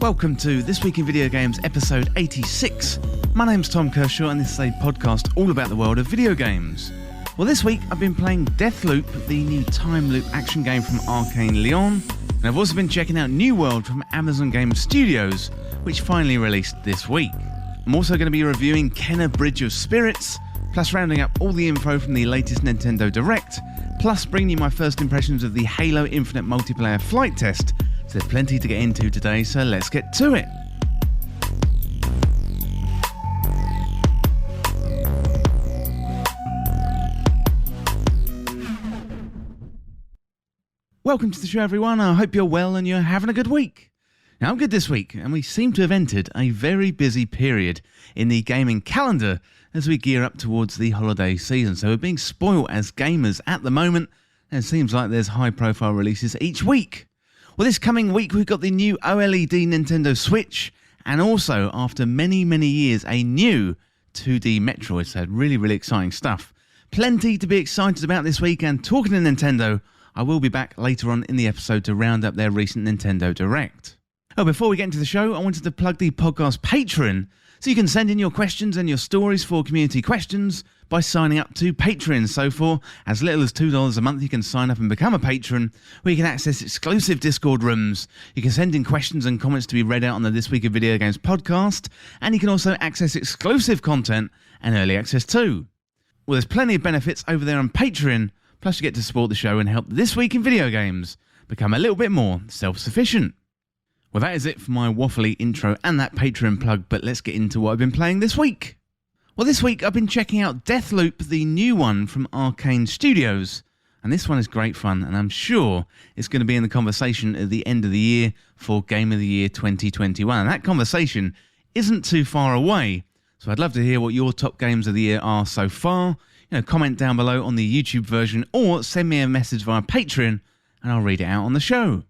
Welcome to This Week in Video Games episode 86. My name's Tom Kershaw and this is a podcast all about the world of video games. Well, this week I've been playing Deathloop, the new time loop action game from Arcane Lyon, and I've also been checking out New World from Amazon Game Studios, which finally released this week. I'm also going to be reviewing Kenna Bridge of Spirits, plus rounding up all the info from the latest Nintendo Direct, plus bringing you my first impressions of the Halo Infinite multiplayer flight test. So there's plenty to get into today, so let's get to it. Welcome to the show, everyone. I hope you're well and you're having a good week. Now, I'm good this week, and we seem to have entered a very busy period in the gaming calendar as we gear up towards the holiday season. So we're being spoiled as gamers at the moment, and it seems like there's high-profile releases each week. Well, this coming week, we've got the new OLED Nintendo Switch, and also, after many, many years, a new 2D Metroid. So really exciting stuff. Plenty to be excited about this week, and talking to Nintendo, I will be back later on in the episode to round up their recent Nintendo Direct. Oh, before we get into the show, I wanted to plug the podcast Patreon, so you can send in your questions and your stories for community questions by signing up to Patreon. So for as little as $2 a month, you can sign up and become a patron, where you can access exclusive Discord rooms. You can send in questions and comments to be read out on the This Week of Video Games podcast, and you can also access exclusive content and early access too. Well, there's plenty of benefits over there on Patreon, plus you get to support the show and help This Week in Video Games become a little bit more self-sufficient. Well, that is it for my waffly intro and that Patreon plug, but let's get into what I've been playing this week. Well, this week I've been checking out Deathloop, the new one from Arcane Studios, and this one is great fun, and I'm sure it's going to be in the conversation at the end of the year for Game of the Year 2021, and that conversation isn't too far away, so I'd love to hear what your top games of the year are so far. Comment down below on the YouTube version, or send me a message via Patreon, and I'll read it out on the show.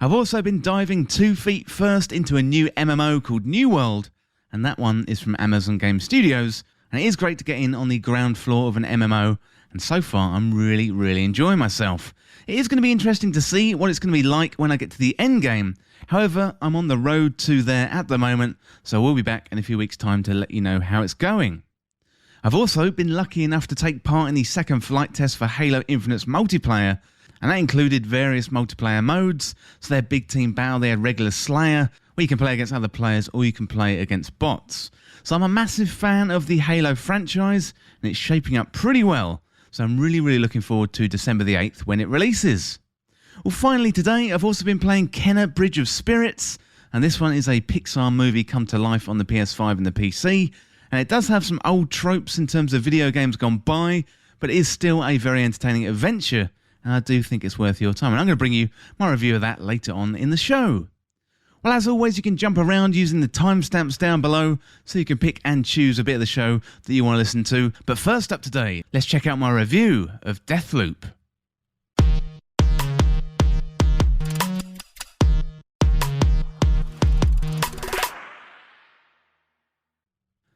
I've also been diving 2 feet first into a new MMO called New World, and that one is from Amazon Game Studios, and it is great to get in on the ground floor of an MMO, and so far I'm really enjoying myself. It is going to be interesting to see what it's going to be like when I get to the end game. However, I'm on the road to there at the moment, so we'll be back in a few weeks' time to let you know how it's going. I've also been lucky enough to take part in the second flight test for Halo Infinite's multiplayer, and that included various multiplayer modes. So their big team battle, their regular Slayer, where you can play against other players or you can play against bots. So I'm a massive fan of the Halo franchise, and it's shaping up pretty well. So I'm really looking forward to December the 8th when it releases. Well, finally today, I've also been playing Kenna Bridge of Spirits, and this one is a Pixar movie come to life on the PS5 and the PC. And it does have some old tropes in terms of video games gone by, but it is still a very entertaining adventure, and I do think it's worth your time. And I'm going to bring you my review of that later on in the show. Well, as always, you can jump around using the timestamps down below, so you can pick and choose a bit of the show that you want to listen to. But first up today, let's check out my review of Deathloop.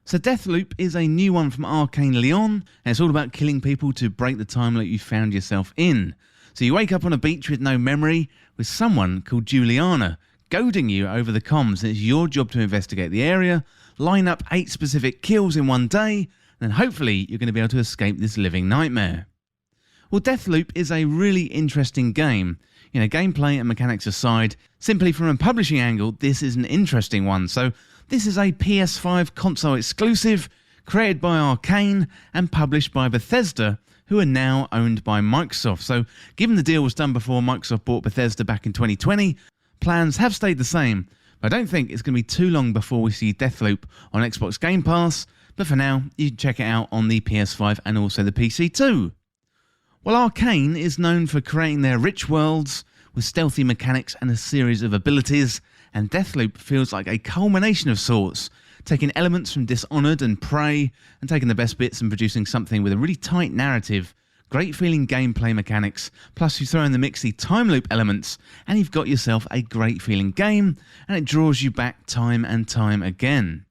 So Deathloop is a new one from Arcane Lyon, and it's all about killing people to break the time loop you found yourself in. So you wake up on a beach with no memory, with someone called Juliana goading you over the comms, and it's your job to investigate the area, line up 8 specific kills in one day, and then hopefully you're going to be able to escape this living nightmare. Well, Deathloop is a really interesting game. Gameplay and mechanics aside, simply from a publishing angle, this is an interesting one. So this is a PS5 console exclusive, created by Arcane and published by Bethesda, who are now owned by Microsoft. So given the deal was done before Microsoft bought Bethesda back in 2020, plans have stayed the same. But I don't think it's going to be too long before we see Deathloop on Xbox Game Pass, but for now, you can check it out on the PS5 and also the PC too. Well, Arcane is known for creating their rich worlds with stealthy mechanics and a series of abilities, and Deathloop feels like a culmination of sorts, taking elements from Dishonored and Prey and taking the best bits and producing something with a really tight narrative, great feeling gameplay mechanics, plus you throw in the mix the time loop elements, and you've got yourself a great feeling game, and it draws you back time and time again.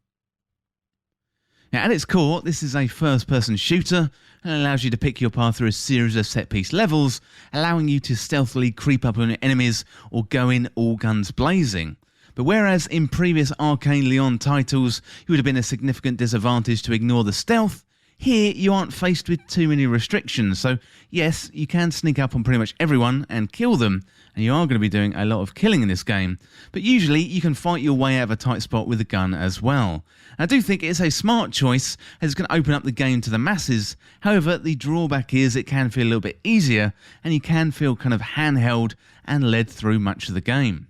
Now, at its core, this is a first-person shooter, and allows you to pick your path through a series of set-piece levels, allowing you to stealthily creep up on enemies or go in all guns blazing. But whereas in previous Arcane Leon titles you would have been a significant disadvantage to ignore the stealth, here you aren't faced with too many restrictions. So yes, you can sneak up on pretty much everyone and kill them, and you are going to be doing a lot of killing in this game, but usually you can fight your way out of a tight spot with a gun as well. I do think it's a smart choice as it's going to open up the game to the masses. However, the drawback is it can feel a little bit easier and you can feel kind of handheld and led through much of the game.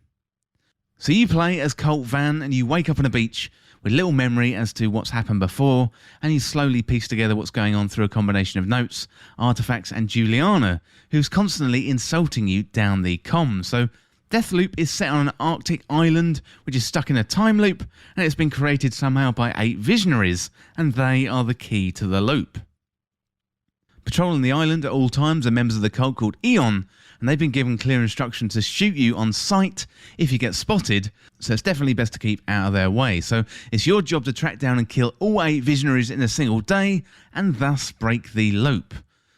So you play as Colt Van and you wake up on a beach with little memory as to what's happened before, and you slowly piece together what's going on through a combination of notes, artifacts and Juliana, who's constantly insulting you down the comms. So Deathloop is set on an Arctic island which is stuck in a time loop, and it's been created somehow by 8 visionaries, and they are the key to the loop. Patrolling the island at all times are members of the cult called Eon, and they've been given clear instructions to shoot you on sight if you get spotted, so it's definitely best to keep out of their way. So it's your job to track down and kill all 8 visionaries in a single day, and thus break the loop.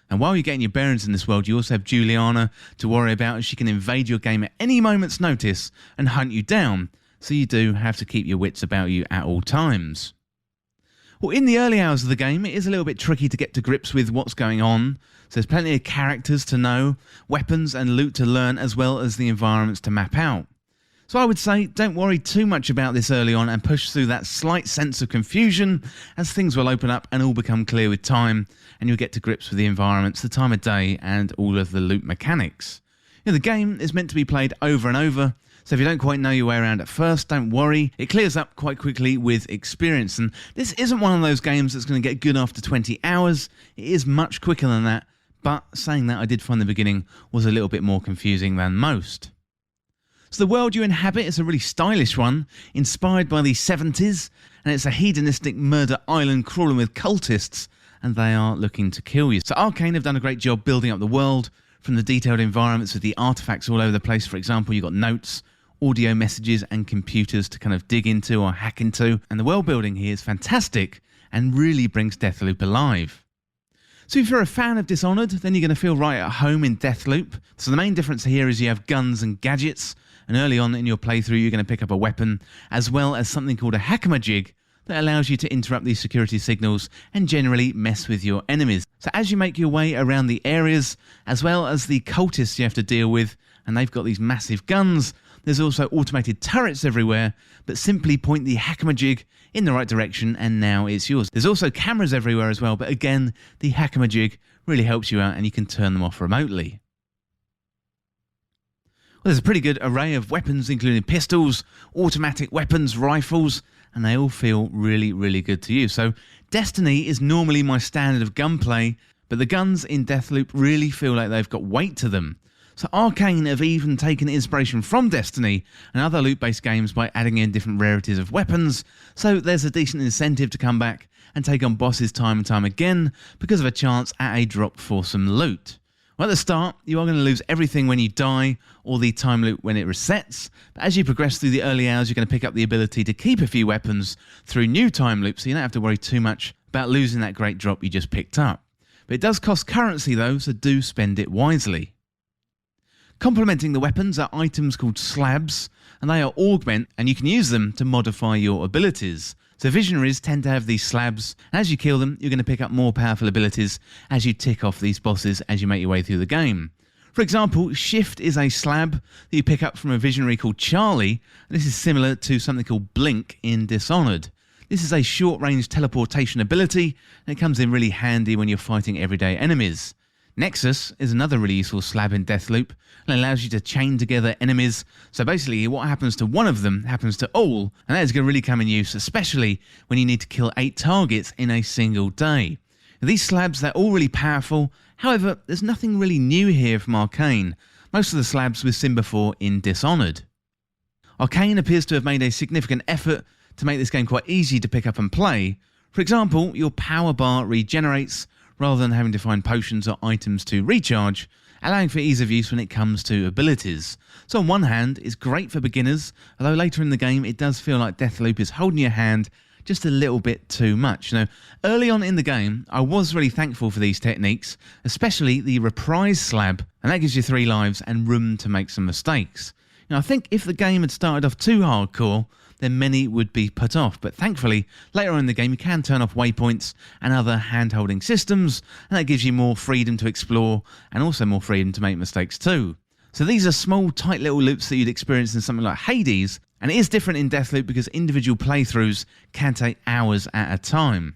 And while you're getting your bearings in this world, you also have Juliana to worry about, as she can invade your game at any moment's notice and hunt you down, so you do have to keep your wits about you at all times. Well, in the early hours of the game, it is a little bit tricky to get to grips with what's going on, so there's plenty of characters to know, weapons and loot to learn, as well as the environments to map out. So I would say don't worry too much about this early on and push through that slight sense of confusion, as things will open up and all become clear with time, and you'll get to grips with the environments, the time of day and all of the loot mechanics. You know, the game is meant to be played over and over, so if you don't quite know your way around at first, don't worry, it clears up quite quickly with experience. And this isn't one of those games that's going to get good after 20 hours, it is much quicker than that, but saying that, I did find the beginning was a little bit more confusing than most. So the world you inhabit is a really stylish one, inspired by the 70s, and it's a hedonistic murder island crawling with cultists, and they are looking to kill you. So Arcane have done a great job building up the world, from the detailed environments with the artifacts all over the place. For example, you've got notes, audio messages and computers to kind of dig into or hack into, and the world building here is fantastic and really brings Deathloop alive. So if you're a fan of Dishonored, then you're going to feel right at home in Deathloop. So the main difference here is you have guns and gadgets, and early on in your playthrough you're going to pick up a weapon, as well as something called a hackamajig that allows you to interrupt these security signals and generally mess with your enemies. So as you make your way around the areas, as well as the cultists you have to deal with, and they've got these massive guns, there's also automated turrets everywhere, but simply point the hackamajig in the right direction and now it's yours. There's also cameras everywhere as well, but again, the hackamajig really helps you out and you can turn them off remotely. Well, there's a pretty good array of weapons, including pistols, automatic weapons, rifles, and they all feel really, really good to use. So Destiny is normally my standard of gunplay, but the guns in Deathloop really feel like they've got weight to them. So Arcane have even taken inspiration from Destiny and other loot-based games by adding in different rarities of weapons, so there's a decent incentive to come back and take on bosses time and time again because of a chance at a drop for some loot. Well, at the start, you are going to lose everything when you die, or the time loop when it resets, but as you progress through the early hours, you're going to pick up the ability to keep a few weapons through new time loops, so you don't have to worry too much about losing that great drop you just picked up. But it does cost currency though, so do spend it wisely. Complementing the weapons are items called slabs, and they are augment, and you can use them to modify your abilities. So visionaries tend to have these slabs, and as you kill them, you're going to pick up more powerful abilities as you tick off these bosses as you make your way through the game. For example, Shift is a slab that you pick up from a visionary called Charlie, and this is similar to something called Blink in Dishonored. This is a short-range teleportation ability, and it comes in really handy when you're fighting everyday enemies. Nexus is another really useful slab in Deathloop, and allows you to chain together enemies, so basically what happens to one of them happens to all, and that is going to really come in use, especially when you need to kill 8 targets in a single day. These slabs, they're all really powerful, however, there's nothing really new here from Arcane. Most of the slabs we've seen before in Dishonored. Arcane appears to have made a significant effort to make this game quite easy to pick up and play. For example, your power bar regenerates, rather than having to find potions or items to recharge, allowing for ease of use when it comes to abilities. So on one hand, it's great for beginners, although later in the game it does feel like Deathloop is holding your hand just a little bit too much. Now, early on in the game, I was really thankful for these techniques, especially the reprise slab, and that gives you 3 lives and room to make some mistakes. Now, I think if the game had started off too hardcore, then many would be put off, but thankfully, later on in the game you can turn off waypoints and other hand-holding systems, and that gives you more freedom to explore, and also more freedom to make mistakes too. So these are small, tight little loops that you'd experience in something like Hades, and it is different in Deathloop because individual playthroughs can take hours at a time.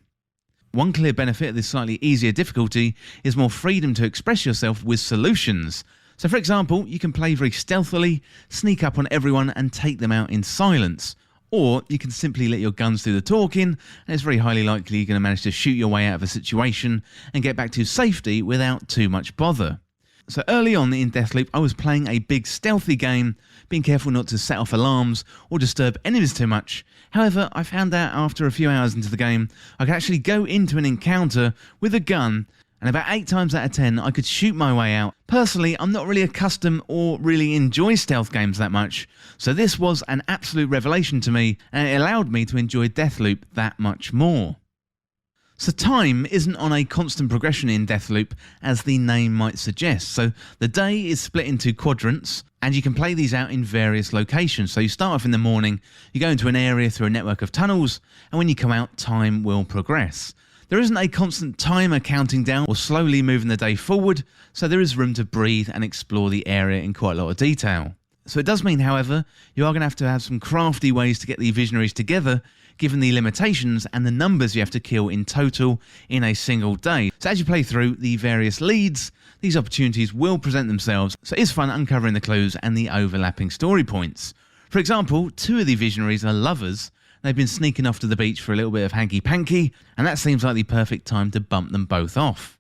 One clear benefit of this slightly easier difficulty is more freedom to express yourself with solutions. So for example, you can play very stealthily, sneak up on everyone and take them out in silence. Or you can simply let your guns do the talking, and it's very highly likely you're going to manage to shoot your way out of a situation and get back to safety without too much bother. So early on in Deathloop, I was playing a big stealthy game, being careful not to set off alarms or disturb enemies too much. However, I found out after a few hours into the game, I could actually go into an encounter with a gun, and about 8 times out of 10 I could shoot my way out. Personally, I'm not really accustomed or really enjoy stealth games that much, so this was an absolute revelation to me, and it allowed me to enjoy Deathloop that much more. So time isn't on a constant progression in Deathloop, as the name might suggest. So the day is split into quadrants, and you can play these out in various locations. So you start off in the morning, you go into an area through a network of tunnels, and when you come out, time will progress. There isn't a constant timer counting down or slowly moving the day forward, so there is room to breathe and explore the area in quite a lot of detail. So it does mean, however, you are going to have some crafty ways to get the visionaries together, given the limitations and the numbers you have to kill in total in a single day. So as you play through the various leads, these opportunities will present themselves, so it is fun uncovering the clues and the overlapping story points. For example, 2 of the visionaries are lovers. They've been sneaking off to the beach for a little bit of hanky-panky, and that seems like the perfect time to bump them both off.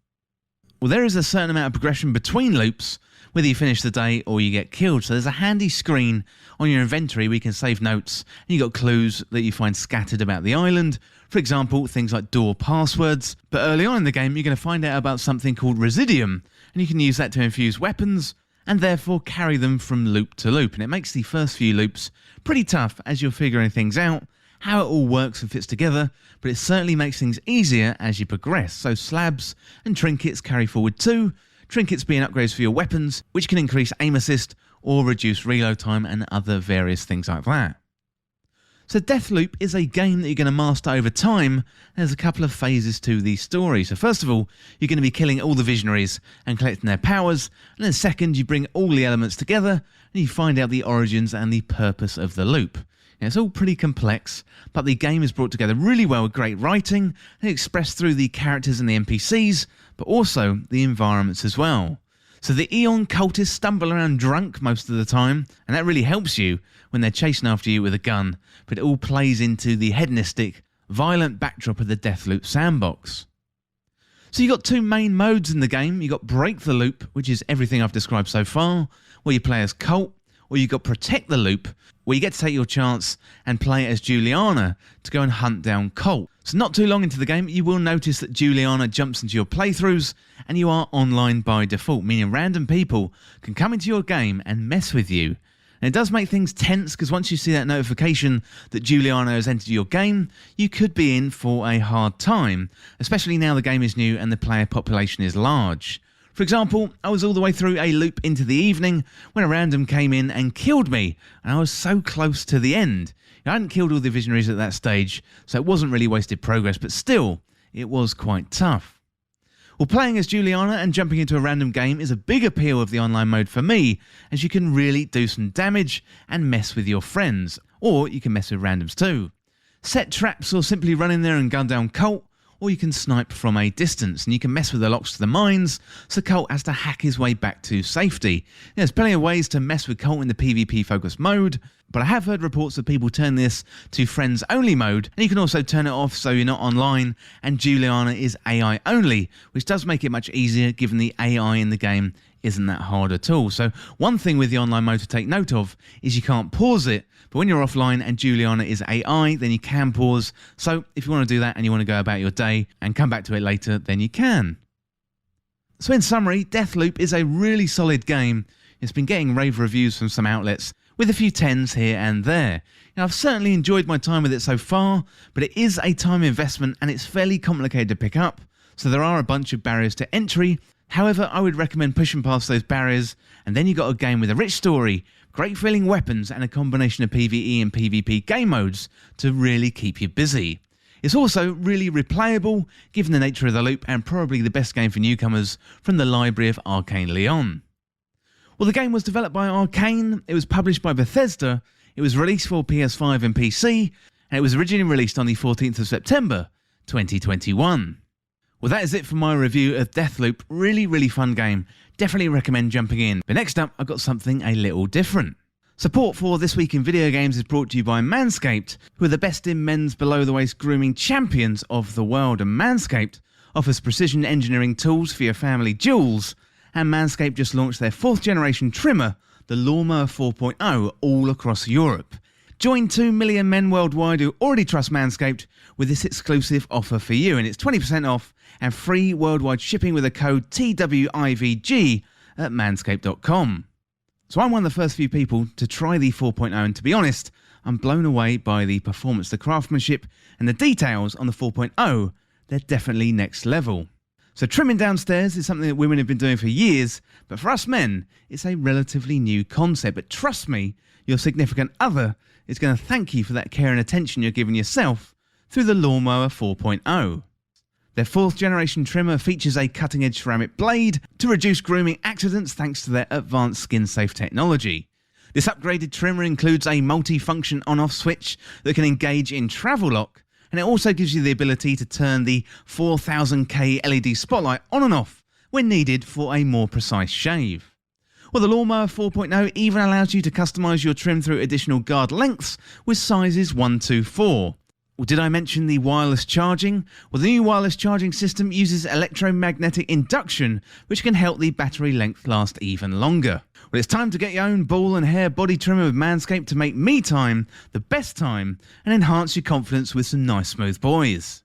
Well, there is a certain amount of progression between loops, whether you finish the day or you get killed. So there's a handy screen on your inventory where you can save notes, and you've got clues that you find scattered about the island. For example, things like door passwords. But early on in the game, you're going to find out about something called Residium, and you can use that to infuse weapons, and therefore carry them from loop to loop. And it makes the first few loops pretty tough as you're figuring things out, how it all works and fits together, but it certainly makes things easier as you progress. So slabs and trinkets carry forward too, trinkets being upgrades for your weapons, which can increase aim assist or reduce reload time and other various things like that. So Deathloop is a game that you're going to master over time. There's a couple of phases to the story. So first of all, you're going to be killing all the visionaries and collecting their powers, and then second, you bring all the elements together and you find out the origins and the purpose of the loop. Now, it's all pretty complex, but the game is brought together really well with great writing and expressed through the characters and the NPCs, but also the environments as well. So the Eon cultists stumble around drunk most of the time, and that really helps you when they're chasing after you with a gun, but it all plays into the hedonistic, violent backdrop of the Deathloop sandbox. So you've got 2 main modes in the game. You've got Break the Loop, which is everything I've described so far, where you play as Colt, or you've got Protect the Loop, where you get to take your chance and play as Juliana to go and hunt down Colt. So not too long into the game, you will notice that Juliana jumps into your playthroughs, and you are online by default, meaning random people can come into your game and mess with you. And it does make things tense, because once you see that notification that Juliana has entered your game, you could be in for a hard time, especially now the game is new and the player population is large. For example, I was all the way through a loop into the evening when a random came in and killed me, and I was so close to the end. I hadn't killed all the visionaries at that stage, so it wasn't really wasted progress, but still, it was quite tough. Well, playing as Juliana and jumping into a random game is a big appeal of the online mode for me, as you can really do some damage and mess with your friends, or you can mess with randoms too. Set traps or simply run in there and gun down Colt, or you can snipe from a distance, and you can mess with the locks to the mines, so Colt has to hack his way back to safety. There's plenty of ways to mess with Colt in the PvP focused mode, but I have heard reports of people turn this to friends only mode, and you can also turn it off so you're not online, and Juliana is AI only, which does make it much easier given the AI in the game isn't that hard at all. So one thing with the online mode to take note of is you can't pause it, but when you're offline and Juliana is AI, then you can pause. So if you want to do that and you want to go about your day and come back to it later, then you can. So in summary, Deathloop is a really solid game. It's been getting rave reviews from some outlets, with a few 10s here and there. Now, I've certainly enjoyed my time with it so far, but it is a time investment and it's fairly complicated to pick up, so there are a bunch of barriers to entry. However, I would recommend pushing past those barriers, and then you've got a game with a rich story, great feeling weapons and a combination of PvE and PvP game modes to really keep you busy. It's also really replayable, given the nature of the loop, and probably the best game for newcomers from the library of Arcane Leon. Well, the game was developed by Arcane, it was published by Bethesda, it was released for PS5 and PC, and it was originally released on the 14th of September 2021. Well, that is it for my review of Deathloop. Really fun game. Definitely recommend jumping in. But next up, I've got something a little different. Support for This Week in Video Games is brought to you by Manscaped, who are the best in men's below-the-waist grooming champions of the world. And Manscaped offers precision engineering tools for your family jewels. And Manscaped just launched their 4th generation trimmer, the Lawnmower 4.0, all across Europe. Join 2 million men worldwide who already trust Manscaped with this exclusive offer for you, and it's 20% off and free worldwide shipping with the code TWIVG at manscaped.com. So I'm one of the first few people to try the 4.0, and to be honest, I'm blown away by the performance, the craftsmanship and the details on the 4.0. They're definitely next level. So trimming downstairs is something that women have been doing for years, but for us men, it's a relatively new concept. But trust me, your significant other is going to thank you for that care and attention you're giving yourself through the Lawnmower 4.0. Their 4th generation trimmer features a cutting-edge ceramic blade to reduce grooming accidents thanks to their advanced skin-safe technology. This upgraded trimmer includes a multi-function on-off switch that can engage in travel lock, and it also gives you the ability to turn the 4000K LED spotlight on and off when needed for a more precise shave. Well, the Lawnmower 4.0 even allows you to customise your trim through additional guard lengths with sizes 1 to 4. Well, did I mention the wireless charging? Well, the new wireless charging system uses electromagnetic induction, which can help the battery length last even longer. Well, it's time to get your own ball and hair body trimmer with Manscaped to make me time the best time and enhance your confidence with some nice smooth boys.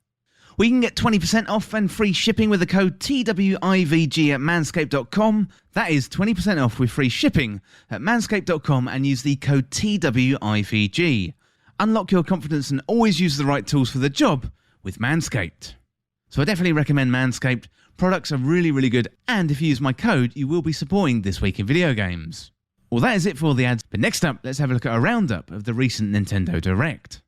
We can get 20% off and free shipping with the code TWIVG at manscaped.com. That is 20% off with free shipping at manscaped.com and use the code TWIVG. Unlock your confidence and always use the right tools for the job with Manscaped. So I definitely recommend Manscaped. Products are really good, and if you use my code, you will be supporting This Week in Video Games. Well, that is it for the ads, but next up, let's have a look at a roundup of the recent Nintendo Direct.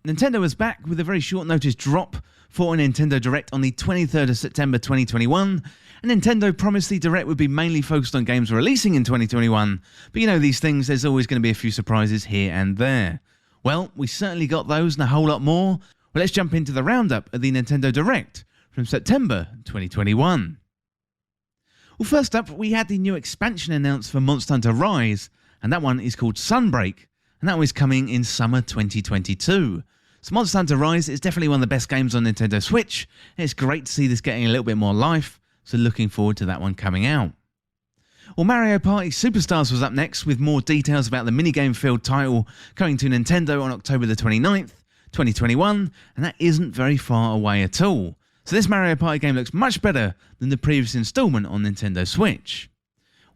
Nintendo was back with a very short notice drop for a Nintendo Direct on the 23rd of September 2021, and Nintendo promised the Direct would be mainly focused on games releasing in 2021, but you know these things, there's always going to be a few surprises here and there. Well, we certainly got those and a whole lot more. Well, let's jump into the roundup of the Nintendo Direct from September 2021. Well, first up, we had the new expansion announced for Monster Hunter Rise, and that one is called Sunbreak, and that one is coming in summer 2022. So Monster Hunter Rise is definitely one of the best games on Nintendo Switch, and it's great to see this getting a little bit more life, so looking forward to that one coming out. Well, Mario Party Superstars was up next with more details about the minigame-filled title coming to Nintendo on October the 29th, 2021, and that isn't very far away at all. So this Mario Party game looks much better than the previous installment on Nintendo Switch.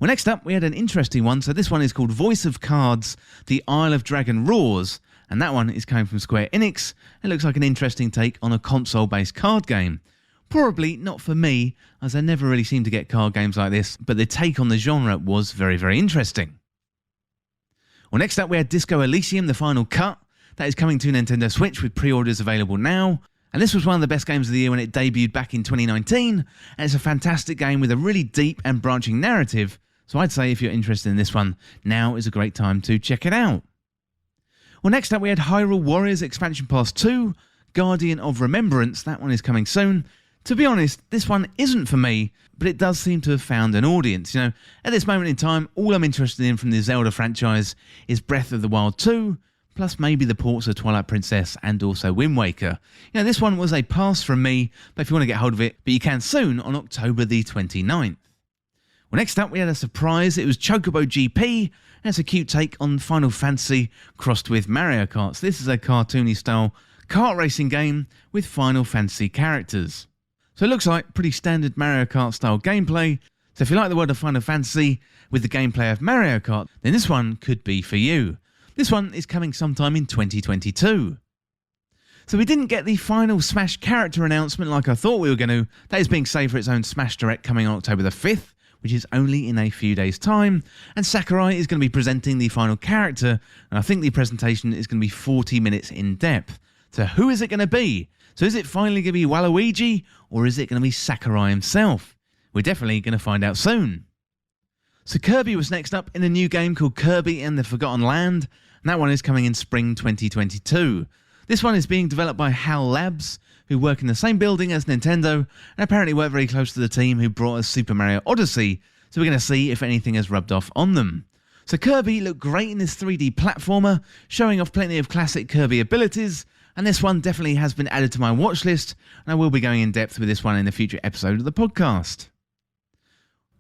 Well, next up, we had an interesting one. So this one is called Voice of Cards, The Isle of Dragon Roars, and that one is coming from Square Enix. It looks like an interesting take on a console-based card game. Probably not for me, as I never really seem to get card games like this, but the take on the genre was very interesting. Well, next up we had Disco Elysium, The Final Cut. That is coming to Nintendo Switch with pre-orders available now. And this was one of the best games of the year when it debuted back in 2019, and it's a fantastic game with a really deep and branching narrative, so I'd say if you're interested in this one, now is a great time to check it out. Well, next up we had Hyrule Warriors Expansion Pass 2, Guardian of Remembrance. That one is coming soon. To be honest, this one isn't for me, but it does seem to have found an audience. You know, at this moment in time, all I'm interested in from the Zelda franchise is Breath of the Wild 2, plus maybe the ports of Twilight Princess and also Wind Waker. You know, this one was a pass from me, but if you want to get hold of it, but you can soon on October the 29th. Well, next up we had a surprise. It was Chocobo GP, and it's a cute take on Final Fantasy crossed with Mario Kart. So this is a cartoony style kart racing game with Final Fantasy characters. So it looks like pretty standard Mario Kart style gameplay. So if you like the world of Final Fantasy with the gameplay of Mario Kart, then this one could be for you. This one is coming sometime in 2022. So we didn't get the final Smash character announcement like I thought we were going to. That is being saved for its own Smash Direct coming on October the 5th, which is only in a few days' time. And Sakurai is going to be presenting the final character, and I think the presentation is going to be 40 minutes in depth. So who is it going to be? So is it finally going to be Waluigi, or is it going to be Sakurai himself? We're definitely going to find out soon. So Kirby was next up in a new game called Kirby and the Forgotten Land, and that one is coming in spring 2022. This one is being developed by HAL Labs, who work in the same building as Nintendo, and apparently work very close to the team who brought us Super Mario Odyssey, so we're going to see if anything has rubbed off on them. So Kirby looked great in this 3D platformer, showing off plenty of classic Kirby abilities, and this one definitely has been added to my watch list, and I will be going in depth with this one in a future episode of the podcast.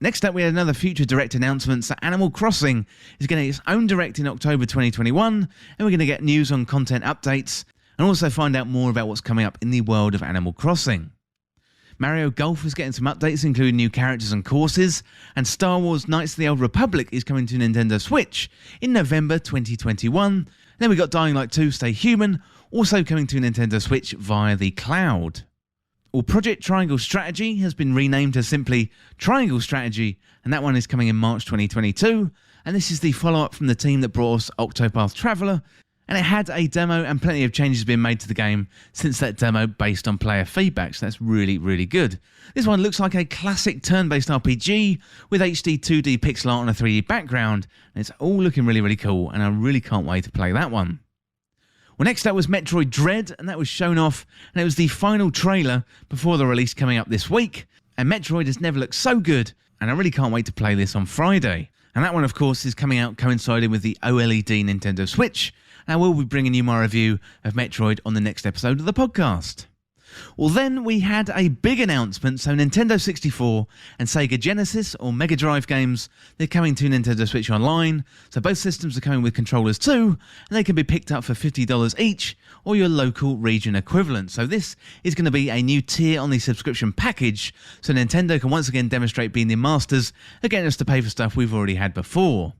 Next up, we had another future direct announcement that Animal Crossing is going to get its own direct in October 2021, and we're going to get news on content updates, and also find out more about what's coming up in the world of Animal Crossing. Mario Golf is getting some updates, including new characters and courses, and Star Wars Knights of the Old Republic is coming to Nintendo Switch in November 2021. And then we got Dying Light 2 Stay Human, also coming to Nintendo Switch via the cloud. Well, Project Triangle Strategy has been renamed to simply Triangle Strategy, and that one is coming in March 2022, and this is the follow-up from the team that brought us Octopath Traveler, and it had a demo and plenty of changes been made to the game since that demo based on player feedback, so that's really, really good. This one looks like a classic turn-based RPG with HD 2D pixel art on a 3D background, and it's all looking really, really cool, and I really can't wait to play that one. Well, next up was Metroid Dread, and that was shown off, and it was the final trailer before the release coming up this week, and Metroid has never looked so good, and I really can't wait to play this on Friday. And that one, of course, is coming out coinciding with the OLED Nintendo Switch, and I will be bringing you my review of Metroid on the next episode of the podcast. Well, then we had a big announcement. So Nintendo 64 and Sega Genesis or Mega Drive games, they're coming to Nintendo Switch Online. So both systems are coming with controllers too, and they can be picked up for $50 each or your local region equivalent. So this is going to be a new tier on the subscription package, so Nintendo can once again demonstrate being the masters of getting us to pay for stuff we've already had before.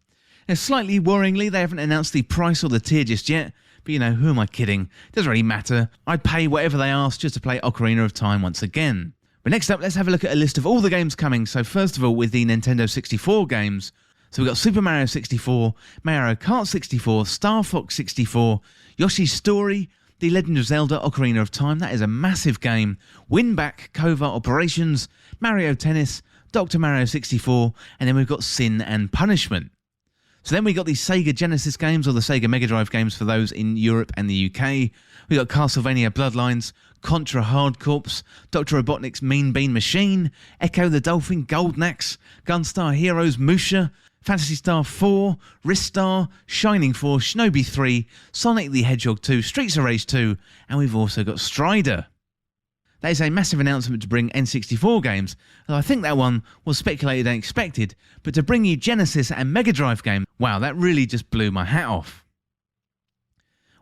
Now, slightly worryingly, they haven't announced the price or the tier just yet, but you know, who am I kidding? It doesn't really matter. I'd pay whatever they ask just to play Ocarina of Time once again. But next up, let's have a look at a list of all the games coming. So first of all, with the Nintendo 64 games, so we've got Super Mario 64, Mario Kart 64, Star Fox 64, Yoshi's Story, The Legend of Zelda Ocarina of Time, that is a massive game, Win Back, Covert Operations, Mario Tennis, Dr. Mario 64, and then we've got Sin and Punishment. So then we got the Sega Genesis games, or the Sega Mega Drive games for those in Europe and the UK. We got Castlevania Bloodlines, Contra Hard Corps, Dr. Robotnik's Mean Bean Machine, Echo the Dolphin, Golden Axe, Gunstar Heroes Musha, Phantasy Star 4, Ristar, Shining Force, Shinobi 3, Sonic the Hedgehog 2, Streets of Rage 2, and we've also got Strider. That is a massive announcement to bring N64 games, though I think that one was speculated and expected, but to bring you Genesis and Mega Drive games, wow, that really just blew my hat off.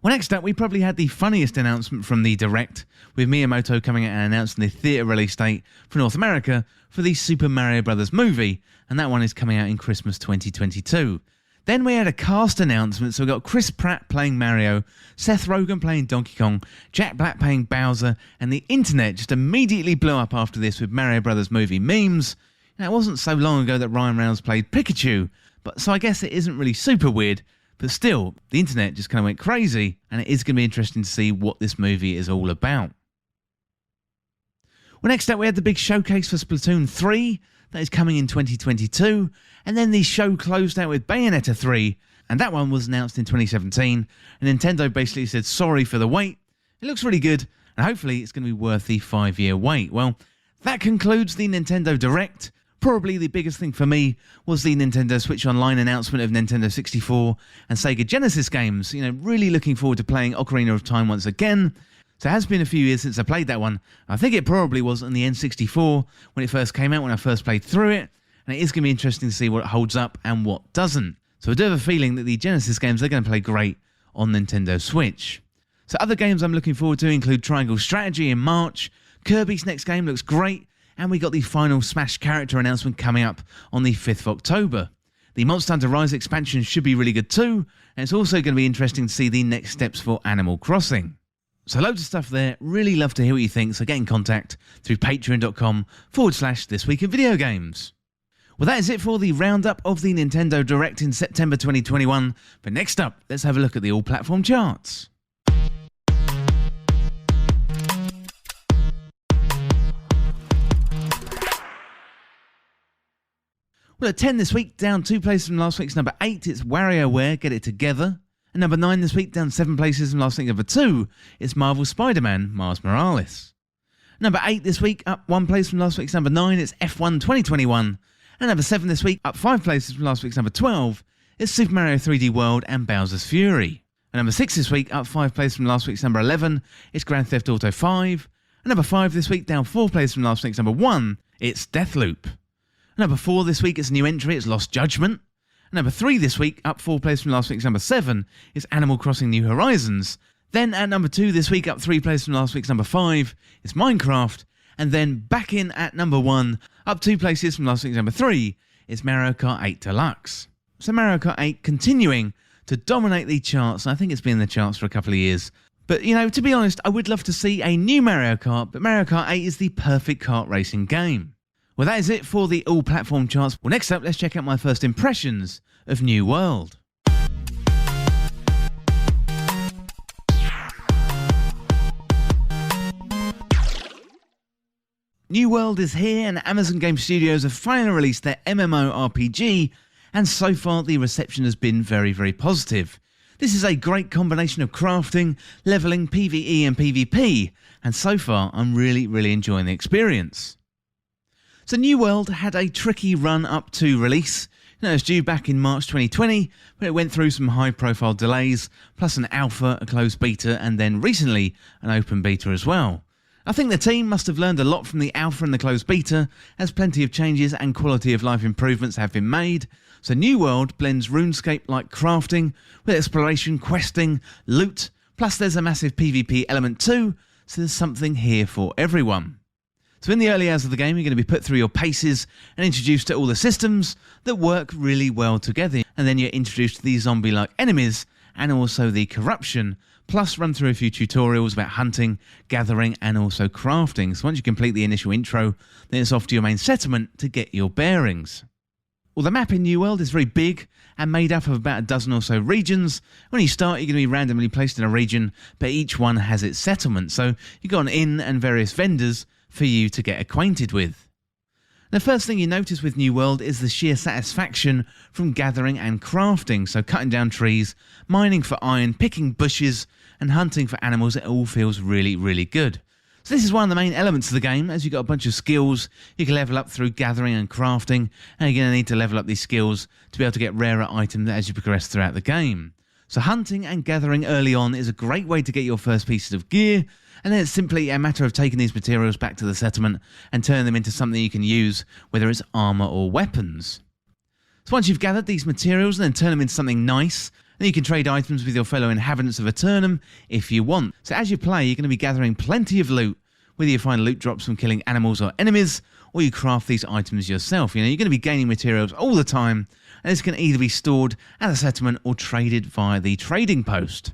Well, next up, we probably had the funniest announcement from the Direct, with Miyamoto coming out and announcing the theatre release date for North America for the Super Mario Bros. Movie, and that one is coming out in Christmas 2022. Then we had a cast announcement, so we got Chris Pratt playing Mario, Seth Rogen playing Donkey Kong, Jack Black playing Bowser, and the internet just immediately blew up after this with Mario Brothers movie memes. Now, it wasn't so long ago that Ryan Reynolds played Pikachu, but so I guess it isn't really super weird, but still, the internet just kind of went crazy, and it is going to be interesting to see what this movie is all about. Well, next up we had the big showcase for Splatoon 3, that is coming in 2022, and then the show closed out with Bayonetta 3, and that one was announced in 2017, and Nintendo basically said sorry for the wait. It looks really good, and hopefully it's going to be worth the 5-year wait. Well, that concludes the Nintendo Direct. Probably the biggest thing for me was the Nintendo Switch Online announcement of Nintendo 64 and Sega Genesis games. You know, really looking forward to playing Ocarina of Time once again. So it has been a few years since I played that one. I think it probably was on the N64 when it first came out, when I first played through it. And it is going to be interesting to see what holds up and what doesn't. So I do have a feeling that the Genesis games are going to play great on Nintendo Switch. So other games I'm looking forward to include Triangle Strategy in March. Kirby's next game looks great. And we got the final Smash character announcement coming up on the 5th of October. The Monster Hunter Rise expansion should be really good too. And it's also going to be interesting to see the next steps for Animal Crossing. So loads of stuff there, really love to hear what you think, so get in contact through patreon.com/thisweekinvideogames. Well, that is it for the roundup of the Nintendo Direct in September 2021, but next up, let's have a look at the all-platform charts. Well, at 10 this week, down 2 places from last week's number 8, it's WarioWare, Get It Together. And number 9 this week, down 7 places from last week's number 2, it's Marvel Spider-Man, Miles Morales. Number 8 this week, up 1 place from last week's number 9, it's F1 2021. And number 7 this week, up 5 places from last week's number 12, it's Super Mario 3D World and Bowser's Fury. And number 6 this week, up 5 places from last week's number 11, it's Grand Theft Auto 5. And number 5 this week, down 4 places from last week's number 1, it's Deathloop. Number 4 this week, it's a new entry, it's Lost Judgment. Number 3 this week, up 4 places from last week's number 7, is Animal Crossing New Horizons. Then at number 2 this week, up 3 places from last week's number 5, is Minecraft. And then back in at number 1, up 2 places from last week's number 3, is Mario Kart 8 Deluxe. So Mario Kart 8 continuing to dominate the charts, and I think it's been in the charts for a couple of years. But, you know, to be honest, I would love to see a new Mario Kart, but Mario Kart 8 is the perfect kart racing game. Well, that is it for the all-platform charts. Well, next up, let's check out my first impressions of New World. New World is here, and Amazon Game Studios have finally released their MMORPG, and so far the reception has been very, very positive. This is a great combination of crafting, leveling, PvE and PvP, and so far I'm really enjoying the experience. So New World had a tricky run up to release. You know, it was due back in March 2020, but it went through some high-profile delays, plus an alpha, a closed beta, and then recently an open beta as well. I think the team must have learned a lot from the alpha and the closed beta, as plenty of changes and quality of life improvements have been made. So New World blends RuneScape-like crafting with exploration, questing, loot, plus there's a massive PvP element too, so there's something here for everyone. So in the early hours of the game, you're going to be put through your paces and introduced to all the systems that work really well together. And then you're introduced to these zombie-like enemies and also the corruption, plus run through a few tutorials about hunting, gathering and also crafting. So once you complete the initial intro, then it's off to your main settlement to get your bearings. Well, the map in New World is very big and made up of about a dozen or so regions. When you start, you're going to be randomly placed in a region, but each one has its settlement. So you've got an inn and various vendors for you to get acquainted with. The first thing you notice with New World is the sheer satisfaction from gathering and crafting, so cutting down trees, mining for iron, picking bushes and hunting for animals. It all feels really good. So this is one of the main elements of the game, as you've got a bunch of skills you can level up through gathering and crafting, and you're going to need to level up these skills to be able to get rarer items as you progress throughout the game. So hunting and gathering early on is a great way to get your first pieces of gear, and then it's simply a matter of taking these materials back to the settlement and turning them into something you can use, whether it's armor or weapons. So once you've gathered these materials and then turn them into something nice, then you can trade items with your fellow inhabitants of Eternum if you want. So as you play, you're going to be gathering plenty of loot, whether you find loot drops from killing animals or enemies, or you craft these items yourself. You know, you're going to be gaining materials all the time, and this can either be stored at a settlement or traded via the trading post.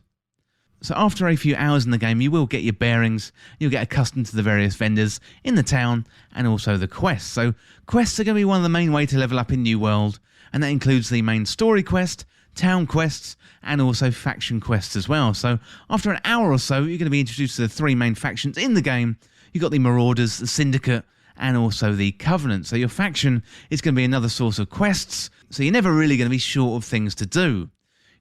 So after a few hours in the game, you will get your bearings, you'll get accustomed to the various vendors in the town and also the quests. So quests are going to be one of the main ways to level up in New World, and that includes the main story quest, town quests and also faction quests as well. So after an hour or so, you're going to be introduced to the 3 main factions in the game. You've got the Marauders, the Syndicate and also the Covenant. So your faction is going to be another source of quests, so you're never really going to be short of things to do.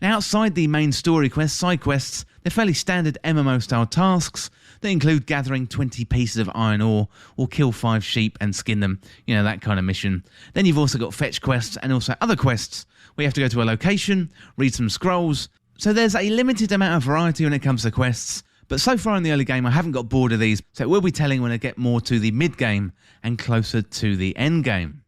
Now, outside the main story quests, side quests, they're fairly standard MMO-style tasks that include gathering 20 pieces of iron ore or kill 5 sheep and skin them, you know, that kind of mission. Then you've also got fetch quests and also other quests where you have to go to a location, read some scrolls. So there's a limited amount of variety when it comes to quests, but so far in the early game I haven't got bored of these, so it will be telling when I get more to the mid-game and closer to the end game.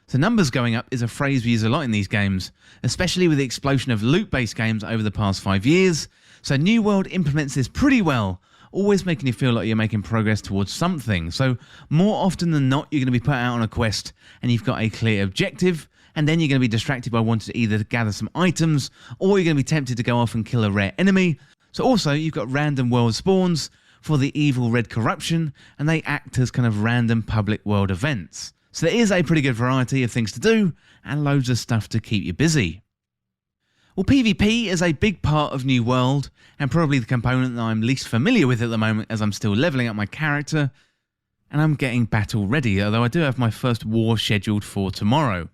So numbers going up is a phrase we use a lot in these games, especially with the explosion of loot-based games over the past 5 years. So New World implements this pretty well, always making you feel like you're making progress towards something. So more often than not, you're going to be put out on a quest and you've got a clear objective, and then you're going to be distracted by wanting to either gather some items or you're going to be tempted to go off and kill a rare enemy. So also you've got random world spawns for the evil red corruption, and they act as kind of random public world events. So there is a pretty good variety of things to do and loads of stuff to keep you busy. Well, PvP is a big part of New World and probably the component that I'm least familiar with at the moment, as I'm still leveling up my character and I'm getting battle ready, although I do have my first war scheduled for tomorrow.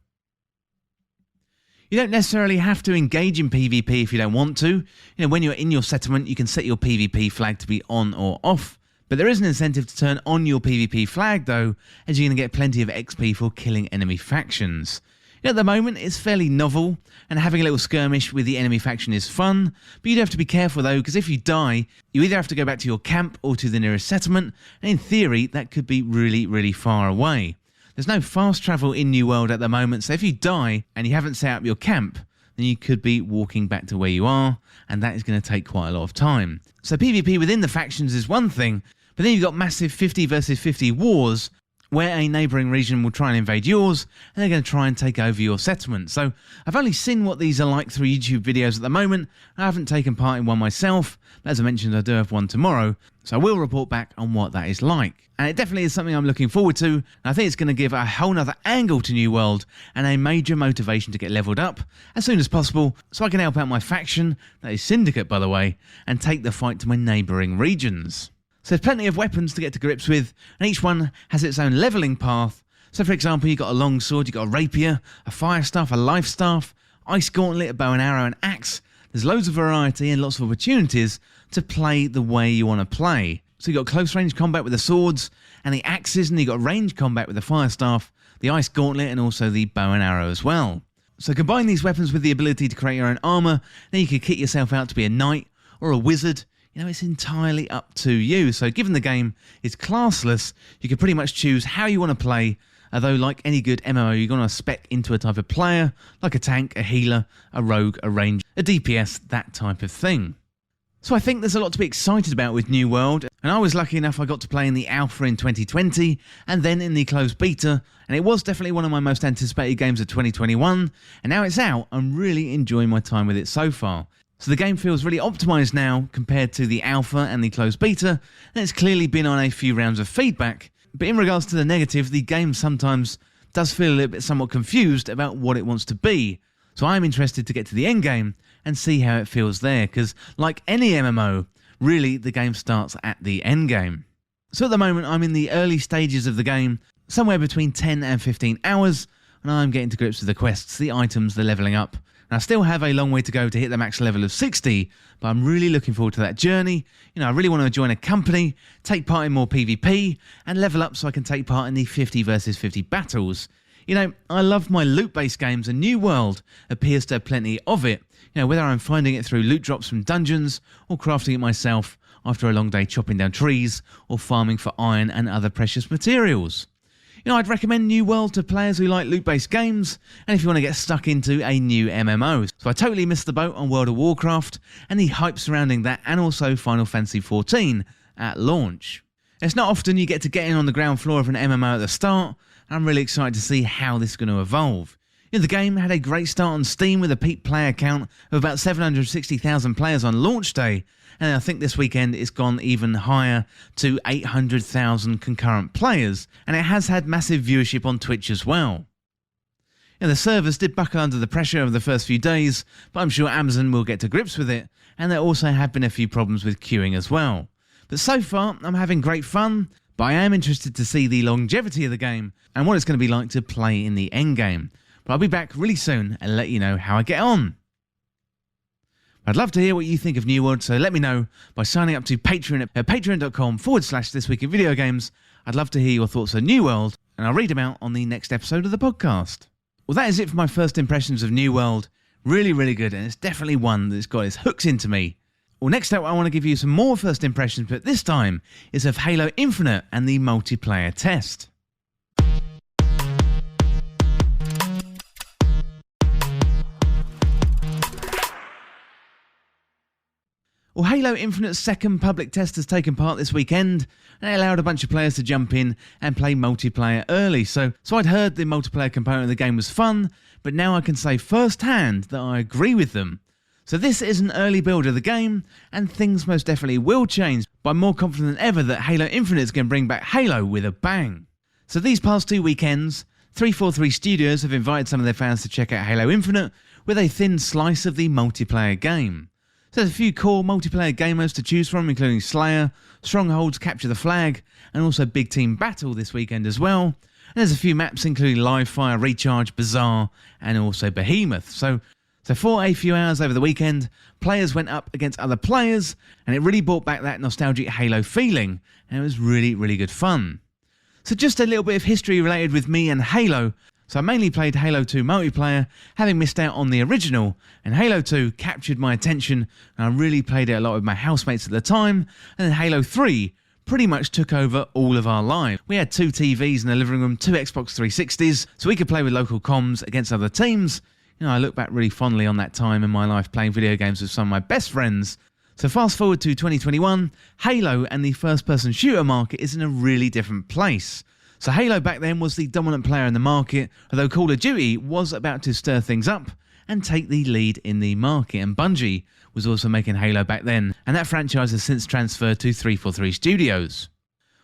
You don't necessarily have to engage in PvP if you don't want to. When you're in your settlement, you can set your PvP flag to be on or off. But there is an incentive to turn on your PvP flag though, as you're going to get plenty of XP for killing enemy factions. At the moment, it's fairly novel, and having a little skirmish with the enemy faction is fun, but you do have to be careful though, because if you die, you either have to go back to your camp or to the nearest settlement, and in theory, that could be really, really far away. There's no fast travel in New World at the moment, so if you die and you haven't set up your camp, then you could be walking back to where you are, and that is going to take quite a lot of time. So PvP within the factions is one thing, but then you've got massive 50 versus 50 wars, where a neighbouring region will try and invade yours, and they're going to try and take over your settlement. So I've only seen what these are like through YouTube videos at the moment. I haven't taken part in one myself, but as I mentioned, I do have one tomorrow, so I will report back on what that is like. And it definitely is something I'm looking forward to, and I think it's going to give a whole nother angle to New World, and a major motivation to get leveled up as soon as possible, so I can help out my faction, that is Syndicate by the way, and take the fight to my neighbouring regions. So there's plenty of weapons to get to grips with, and each one has its own levelling path. So for example, you've got a longsword, you've got a rapier, a fire staff, a life staff, ice gauntlet, a bow and arrow, and axe. There's loads of variety and lots of opportunities to play the way you want to play. So you've got close range combat with the swords and the axes, and you've got range combat with the fire staff, the ice gauntlet, and also the bow and arrow as well. So combine these weapons with the ability to create your own armour, then you could kit yourself out to be a knight or a wizard. It's entirely up to you. So given the game is classless, you can pretty much choose how you want to play, although like any good MMO, you're going to spec into a type of player, like a tank, a healer, a rogue, a ranger, a DPS, that type of thing. So I think there's a lot to be excited about with New World, and I was lucky enough I got to play in the alpha in 2020, and then in the closed beta, and it was definitely one of my most anticipated games of 2021, and now it's out, I'm really enjoying my time with it so far. So the game feels really optimised now compared to the alpha and the closed beta, and it's clearly been on a few rounds of feedback. But in regards to the negative, the game sometimes does feel a little bit somewhat confused about what it wants to be. So I'm interested to get to the end game and see how it feels there, because like any MMO, really the game starts at the end game. So at the moment I'm in the early stages of the game, somewhere between 10 and 15 hours, and I'm getting to grips with the quests, the items, the levelling up. And I still have a long way to go to hit the max level of 60, but I'm really looking forward to that journey. I really want to join a company, take part in more PvP, and level up so I can take part in the 50 versus 50 battles. I love my loot-based games, and New World appears to have plenty of it. Whether I'm finding it through loot drops from dungeons, or crafting it myself after a long day chopping down trees, or farming for iron and other precious materials. I'd recommend New World to players who like loot-based games, and if you want to get stuck into a new MMO. So I totally missed the boat on World of Warcraft, and the hype surrounding that, and also Final Fantasy XIV at launch. It's not often you get in on the ground floor of an MMO at the start, and I'm really excited to see how this is going to evolve. The game had a great start on Steam with a peak player count of about 760,000 players on launch day, and I think this weekend it's gone even higher to 800,000 concurrent players, and it has had massive viewership on Twitch as well. The servers did buckle under the pressure of the first few days, but I'm sure Amazon will get to grips with it, and there also have been a few problems with queuing as well. But so far, I'm having great fun, but I am interested to see the longevity of the game and what it's going to be like to play in the endgame. But I'll be back really soon and let you know how I get on. I'd love to hear what you think of New World, so let me know by signing up to Patreon at patreon.com/thisweekinvideogames. I'd love to hear your thoughts on New World, and I'll read them out on the next episode of the podcast. Well, that is it for my first impressions of New World. Really, really good, and it's definitely one that's got its hooks into me. Well, next up I want to give you some more first impressions, but this time is of Halo Infinite and the multiplayer test. Well, Halo Infinite's second public test has taken part this weekend, and it allowed a bunch of players to jump in and play multiplayer early. So I'd heard the multiplayer component of the game was fun, but now I can say firsthand that I agree with them. So this is an early build of the game, and things most definitely will change, but I'm more confident than ever that Halo Infinite is going to bring back Halo with a bang. So these past 2 weekends, 343 Studios have invited some of their fans to check out Halo Infinite with a thin slice of the multiplayer game. So there's a few core multiplayer game modes to choose from, including Slayer, Strongholds, Capture the Flag, and also Big Team Battle this weekend as well. And there's a few maps including Live Fire, Recharge, Bazaar, and also Behemoth. So for a few hours over the weekend, players went up against other players, and it really brought back that nostalgic Halo feeling, and it was really, really good fun. So just a little bit of history related with me and Halo. So I mainly played Halo 2 multiplayer, having missed out on the original, and Halo 2 captured my attention, and I really played it a lot with my housemates at the time, and then Halo 3 pretty much took over all of our lives. We had 2 TVs in the living room, 2 Xbox 360s, so we could play with local comms against other teams. You know, I look back really fondly on that time in my life playing video games with some of my best friends. So fast forward to 2021, Halo and the first-person shooter market is in a really different place. So Halo back then was the dominant player in the market, although Call of Duty was about to stir things up and take the lead in the market, and Bungie was also making Halo back then, and that franchise has since transferred to 343 Studios.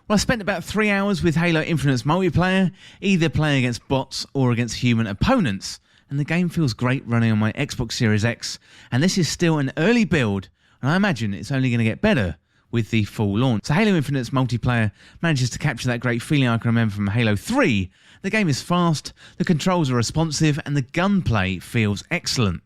Well, I spent about 3 hours with Halo Infinite's multiplayer, either playing against bots or against human opponents, and the game feels great running on my Xbox Series X, and this is still an early build, and I imagine it's only going to get better with the full launch. So Halo Infinite's multiplayer manages to capture that great feeling I can remember from Halo 3. The game is fast, the controls are responsive, and the gunplay feels excellent.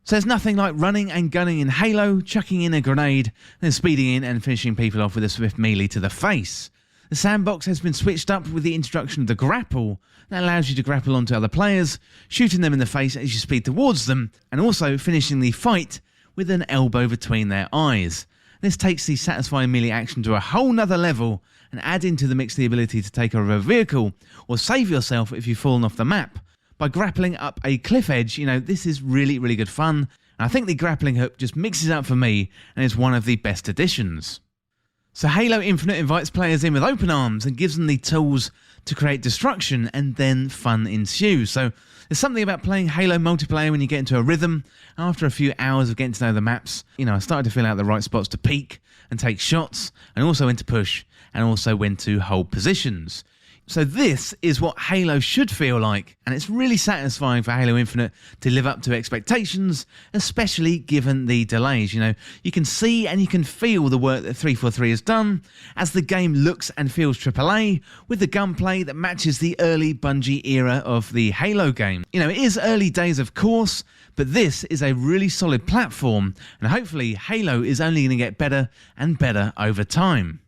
So there's nothing like running and gunning in Halo, chucking in a grenade, then speeding in and finishing people off with a swift melee to the face. The sandbox has been switched up with the introduction of the grapple. That allows you to grapple onto other players, shooting them in the face as you speed towards them, and also finishing the fight with an elbow between their eyes. This takes the satisfying melee action to a whole nother level, and add into the mix the ability to take over a vehicle or save yourself if you've fallen off the map. By grappling up a cliff edge, you know, this is really, really good fun, and I think the grappling hook just mixes up for me and is one of the best additions. So Halo Infinite invites players in with open arms and gives them the tools to create destruction, and then fun ensues. So there's something about playing Halo multiplayer when you get into a rhythm. After a few hours of getting to know the maps, you know, I started to feel out the right spots to peek and take shots, and also when to push, and also when to hold positions. So this is what Halo should feel like, and it's really satisfying for Halo Infinite to live up to expectations, especially given the delays. You know, you can see and you can feel the work that 343 has done as the game looks and feels AAA, with the gunplay that matches the early Bungie era of the Halo game. You know, it is early days of course, but this is a really solid platform, and hopefully Halo is only going to get better and better over time.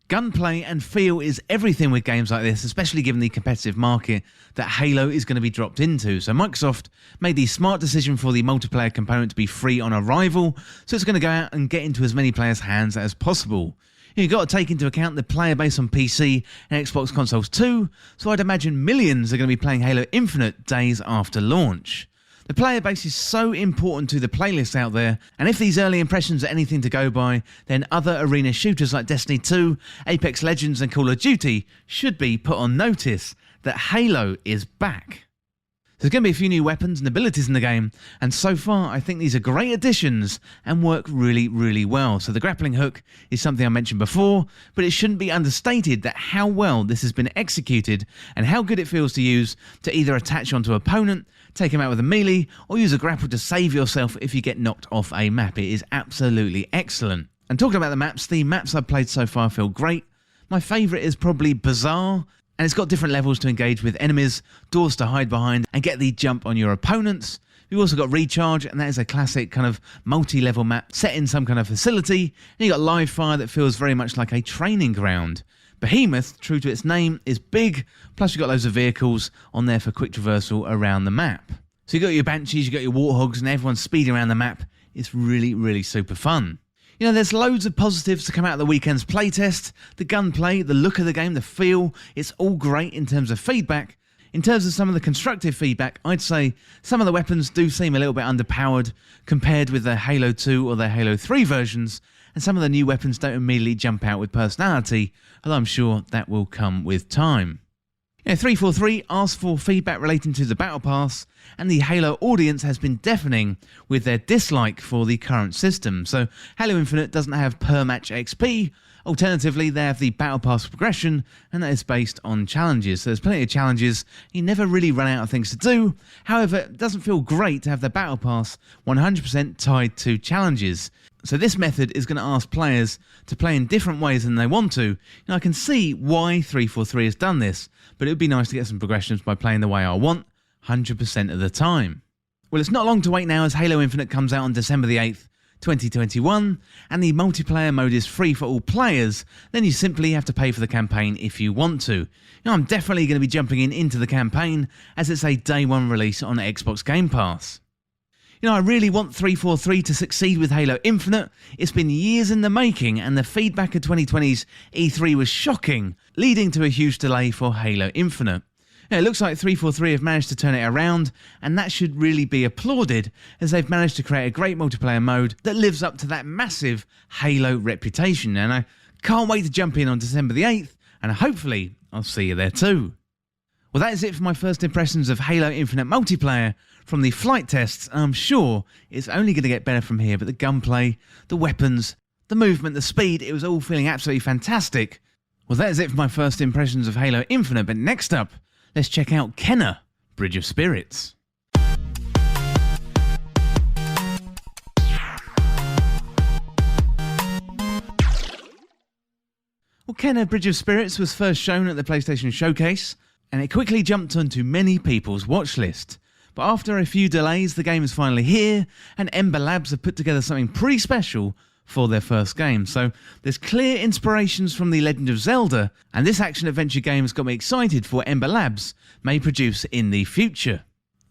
Gunplay and feel is everything with games like this, especially given the competitive market that Halo is going to be dropped into. So Microsoft made the smart decision for the multiplayer component to be free on arrival, so it's going to go out and get into as many players' hands as possible. You've got to take into account the player base on PC and Xbox consoles too, so I'd imagine millions are going to be playing Halo Infinite days after launch. The player base is so important to the playlists out there, and if these early impressions are anything to go by, then other arena shooters like Destiny 2, Apex Legends and Call of Duty should be put on notice that Halo is back. There's going to be a few new weapons and abilities in the game, and so far I think these are great additions and work really, really well. So the grappling hook is something I mentioned before, but it shouldn't be understated that how well this has been executed and how good it feels to use to either attach onto an opponent, take him out with a melee, or use a grapple to save yourself if you get knocked off a map. It is absolutely excellent. And talking about the maps I've played so far feel great. My favourite is probably Bazaar, and it's got different levels to engage with enemies, doors to hide behind, and get the jump on your opponents. You've also got Recharge, and that is a classic kind of multi-level map set in some kind of facility. And you've got Live Fire that feels very much like a training ground. Behemoth, true to its name, is big, plus you've got loads of vehicles on there for quick traversal around the map. So you've got your Banshees, you've got your Warthogs, and everyone's speeding around the map. It's really, really super fun. You know, there's loads of positives to come out of the weekend's playtest. The gunplay, the look of the game, the feel, it's all great in terms of feedback. In terms of some of the constructive feedback, I'd say some of the weapons do seem a little bit underpowered compared with the Halo 2 or the Halo 3 versions, and some of the new weapons don't immediately jump out with personality, although I'm sure that will come with time. 343 asked for feedback relating to the Battle Pass, and the Halo audience has been deafening with their dislike for the current system. So Halo Infinite doesn't have per-match XP. Alternatively, they have the Battle Pass progression, and that is based on challenges. So there's plenty of challenges. You never really run out of things to do. However, it doesn't feel great to have the Battle Pass 100% tied to challenges. So this method is going to ask players to play in different ways than they want to. Now, I can see why 343 has done this, but it would be nice to get some progressions by playing the way I want 100% of the time. Well, it's not long to wait now as Halo Infinite comes out on December the 8th, 2021, and the multiplayer mode is free for all players. Then you simply have to pay for the campaign if you want to. I'm definitely going to be jumping into the campaign as it's a day one release on Xbox Game Pass. I really want 343 to succeed with Halo Infinite. It's been years in the making, and the feedback at 2020's E3 was shocking, leading to a huge delay for Halo Infinite. It looks like 343 have managed to turn it around, and that should really be applauded, as they've managed to create a great multiplayer mode that lives up to that massive Halo reputation, and I can't wait to jump in on December the 8th, and hopefully I'll see you there too. Well, that is it for my first impressions of Halo Infinite multiplayer from the flight tests. I'm sure it's only going to get better from here, but the gunplay, the weapons, the movement, the speed, it was all feeling absolutely fantastic. Well, that is it for my first impressions of Halo Infinite, but next up, let's check out Kenna, Bridge of Spirits. Well, Kenna, Bridge of Spirits was first shown at the PlayStation Showcase, and it quickly jumped onto many people's watch list. But after a few delays, the game is finally here, and Ember Labs have put together something pretty special for their first game. So there's clear inspirations from The Legend of Zelda, and this action-adventure game has got me excited for what Ember Labs may produce in the future.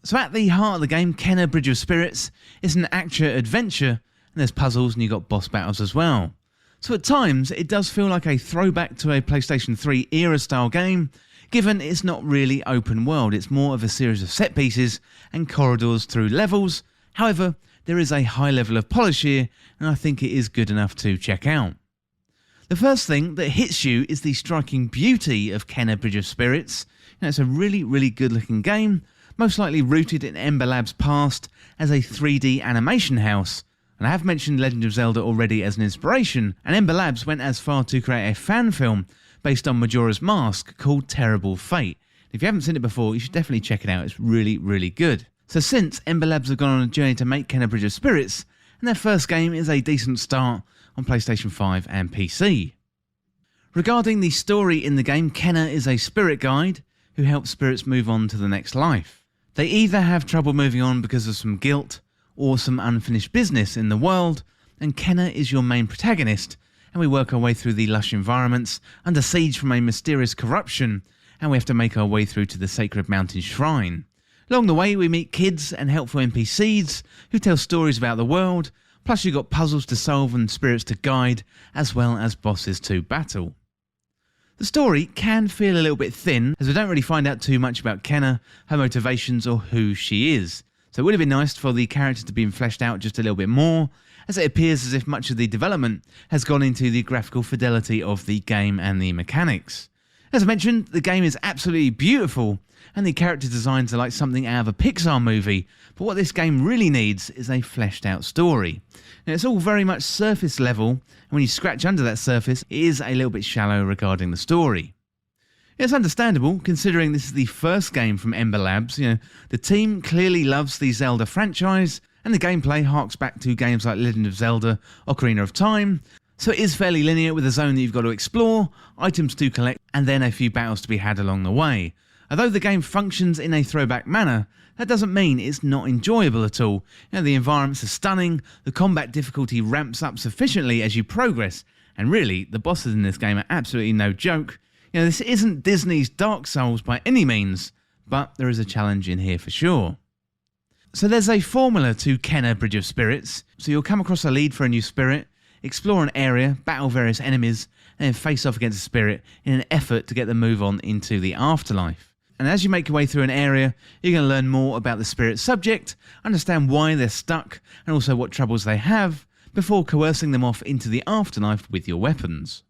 So at the heart of the game, Kenna Bridge of Spirits is an action-adventure, and there's puzzles and you've got boss battles as well. So at times, it does feel like a throwback to a PlayStation 3 era-style game, given it's not really open world, it's more of a series of set pieces and corridors through levels. However, there is a high level of polish here, and I think it is good enough to check out. The first thing that hits you is the striking beauty of Kenna Bridge of Spirits. It's a really, really good looking game, most likely rooted in Ember Labs' past as a 3D animation house. And I have mentioned Legend of Zelda already as an inspiration, and Ember Labs went as far to create a fan film based on Majora's Mask called Terrible Fate. If you haven't seen it before, you should definitely check it out. It's really, really good. So since Ember Labs have gone on a journey to make Kenna Bridge of Spirits, and their first game is a decent start on PlayStation 5 and PC. Regarding the story in the game, Kenna is a spirit guide who helps spirits move on to the next life. They either have trouble moving on because of some guilt or some unfinished business in the world, and Kenna is your main protagonist, and we work our way through the lush environments under siege from a mysterious corruption, and we have to make our way through to the Sacred Mountain Shrine. Along the way, we meet kids and helpful NPCs who tell stories about the world, plus you've got puzzles to solve and spirits to guide, as well as bosses to battle. The story can feel a little bit thin, as we don't really find out too much about Kenna, her motivations, or who she is. So it would have been nice for the character to be fleshed out just a little bit more, as it appears as if much of the development has gone into the graphical fidelity of the game and the mechanics. As I mentioned, the game is absolutely beautiful, and the character designs are like something out of a Pixar movie, but what this game really needs is a fleshed out story. Now, it's all very much surface level, and when you scratch under that surface, it is a little bit shallow regarding the story. It's understandable, considering this is the first game from Ember Labs. The team clearly loves the Zelda franchise, and the gameplay harks back to games like Legend of Zelda, Ocarina of Time, so it is fairly linear with a zone that you've got to explore, items to collect, and then a few battles to be had along the way. Although the game functions in a throwback manner, that doesn't mean it's not enjoyable at all. The environments are stunning, the combat difficulty ramps up sufficiently as you progress, and really, the bosses in this game are absolutely no joke. This isn't Disney's Dark Souls by any means, but there is a challenge in here for sure. So there's a formula to Kenna Bridge of Spirits. So you'll come across a lead for a new spirit, explore an area, battle various enemies, and then face off against a spirit in an effort to get them move on into the afterlife. And as you make your way through an area, you're going to learn more about the spirit's subject, understand why they're stuck, and also what troubles they have, before coercing them off into the afterlife with your weapons.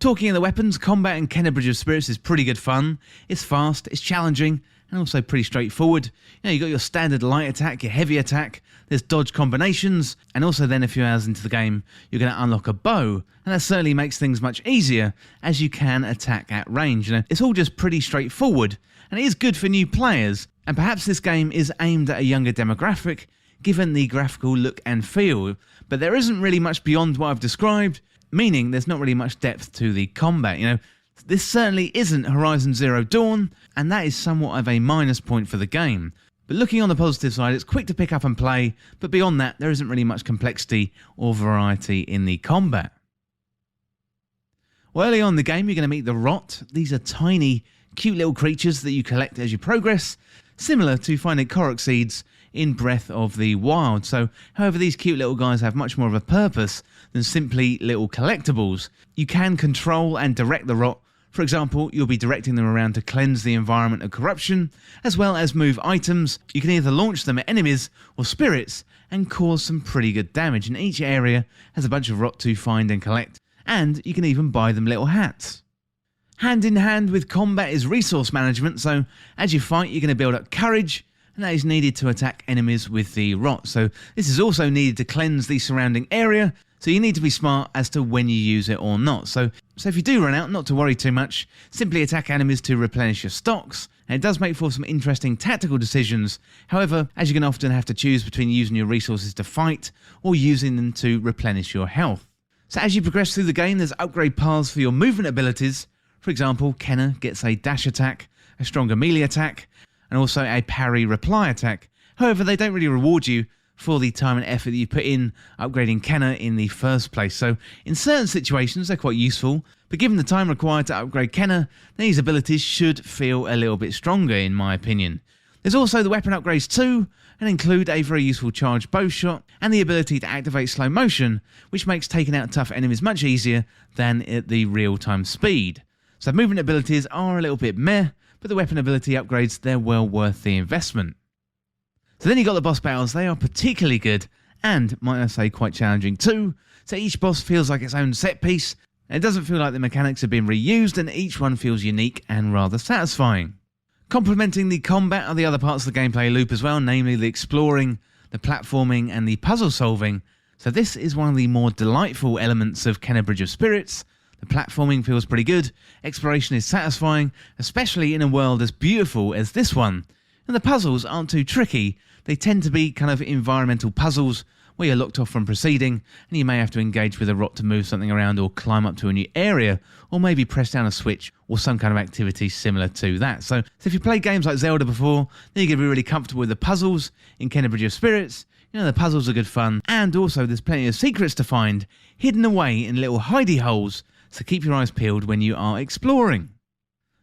Talking of the weapons, combat in Kenna Bridge of Spirits is pretty good fun. It's fast, it's challenging, and also pretty straightforward. You got your standard light attack, your heavy attack, there's dodge combinations, and also then a few hours into the game, you're going to unlock a bow, and that certainly makes things much easier as you can attack at range. It's all just pretty straightforward, and it is good for new players, and perhaps this game is aimed at a younger demographic, given the graphical look and feel, but there isn't really much beyond what I've described, meaning there's not really much depth to the combat. This certainly isn't Horizon Zero Dawn, and that is somewhat of a minus point for the game. But looking on the positive side, it's quick to pick up and play, but beyond that, there isn't really much complexity or variety in the combat. Well, early on in the game, you're going to meet the Rot. These are tiny, cute little creatures that you collect as you progress, similar to finding Korok seeds in Breath of the Wild. So, however, these cute little guys have much more of a purpose than simply little collectibles. You can control and direct the Rot. For example, you'll be directing them around to cleanse the environment of corruption, as well as move items. You can either launch them at enemies or spirits and cause some pretty good damage, and each area has a bunch of Rot to find and collect, and you can even buy them little hats. Hand in hand with combat is resource management, so as you fight you're going to build up courage, and that is needed to attack enemies with the Rot. So this is also needed to cleanse the surrounding area, so you need to be smart as to when you use it or not. So if you do run out, not to worry too much, simply attack enemies to replenish your stocks, and it does make for some interesting tactical decisions. However, as you can often have to choose between using your resources to fight or using them to replenish your health. So as you progress through the game, there's upgrade paths for your movement abilities. For example, Kenna gets a dash attack, a stronger melee attack, and also a parry reply attack. However, they don't really reward you for the time and effort that you put in upgrading Kenna in the first place. So in certain situations they're quite useful, but given the time required to upgrade Kenna, these abilities should feel a little bit stronger in my opinion. There's also the weapon upgrades too, and include a very useful charged bow shot and the ability to activate slow motion, which makes taking out tough enemies much easier than at the real-time speed. So movement abilities are a little bit meh, but the weapon ability upgrades, they're well worth the investment. So then you got the boss battles. They are particularly good and, might I say, quite challenging too. So each boss feels like its own set piece, and it doesn't feel like the mechanics have been reused, and each one feels unique and rather satisfying. Complementing the combat are the other parts of the gameplay loop as well, namely the exploring, the platforming and the puzzle solving. So this is one of the more delightful elements of Kenna Bridge of Spirits. The platforming feels pretty good, exploration is satisfying, especially in a world as beautiful as this one. And the puzzles aren't too tricky. They tend to be kind of environmental puzzles where you're locked off from proceeding, and you may have to engage with a Rot to move something around or climb up to a new area, or maybe press down a switch or some kind of activity similar to that. So if you played games like Zelda before, then you're going to be really comfortable with the puzzles in Kenna Bridge of Spirits. The puzzles are good fun, and also there's plenty of secrets to find, hidden away in little hidey holes, so keep your eyes peeled when you are exploring.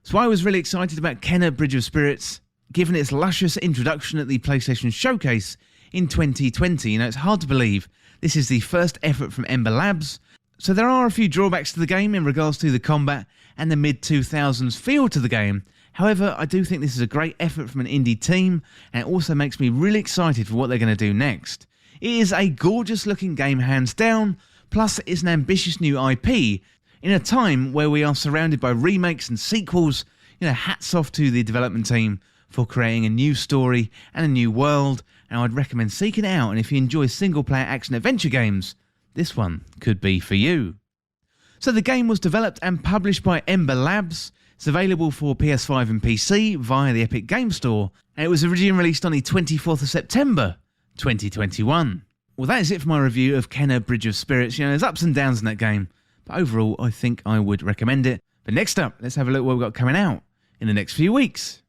So I was really excited about Kenna Bridge of Spirits, given its luscious introduction at the PlayStation Showcase in 2020. It's hard to believe this is the first effort from Ember Labs, so there are a few drawbacks to the game in regards to the combat and the mid-2000s feel to the game. However, I do think this is a great effort from an indie team, and it also makes me really excited for what they're going to do next. It is a gorgeous looking game hands down, plus it's an ambitious new IP, in a time where we are surrounded by remakes and sequels. Hats off to the development team for creating a new story and a new world, and I'd recommend seeking it out, and if you enjoy single-player action-adventure games, this one could be for you. So the game was developed and published by Ember Labs. It's available for PS5 and PC via the Epic Game Store, and it was originally released on the 24th of September 2021. Well, that is it for my review of Kenna Bridge of Spirits. There's ups and downs in that game, but overall I think I would recommend it. But next up, let's have a look at what we've got coming out in the next few weeks.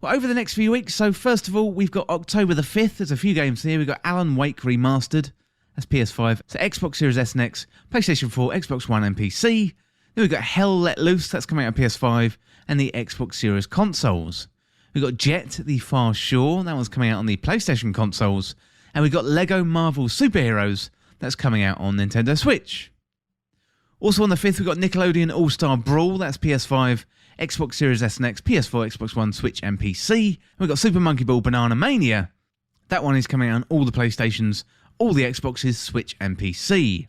Well, over the next few weeks, so first of all, we've got October the 5th. There's a few games here. We've got Alan Wake Remastered. That's PS5. So Xbox Series S and X, PlayStation 4, Xbox One and PC. Then we've got Hell Let Loose. That's coming out on PS5 and the Xbox Series consoles. We've got Jet the Far Shore. That one's coming out on the PlayStation consoles. And we've got Lego Marvel Superheroes. That's coming out on Nintendo Switch. Also on the 5th, we've got Nickelodeon All-Star Brawl. That's PS5, Xbox Series S and X, PS4, Xbox One, Switch and PC. And we've got Super Monkey Ball Banana Mania. That one is coming out on all the PlayStations, all the Xboxes, Switch and PC.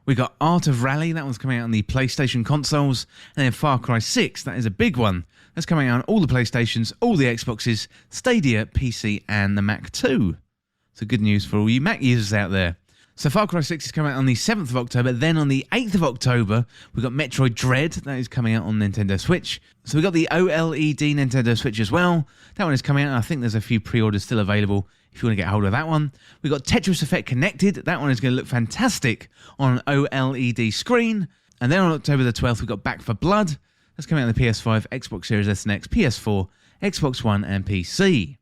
We got Art of Rally, that one's coming out on the PlayStation consoles, and then Far Cry 6, that is a big one. That's coming out on all the PlayStations, all the Xboxes, Stadia, PC and the Mac 2. So good news for all you Mac users out there. So Far Cry 6 is coming out on the 7th of October, then on the 8th of October, we've got Metroid Dread, that is coming out on Nintendo Switch. So we've got the OLED Nintendo Switch as well, that one is coming out, and I think there's a few pre-orders still available if you want to get hold of that one. We've got Tetris Effect Connected, that one is going to look fantastic on an OLED screen. And then on October the 12th, we've got Back 4 Blood, that's coming out on the PS5, Xbox Series S and X, PS4, Xbox One and PC.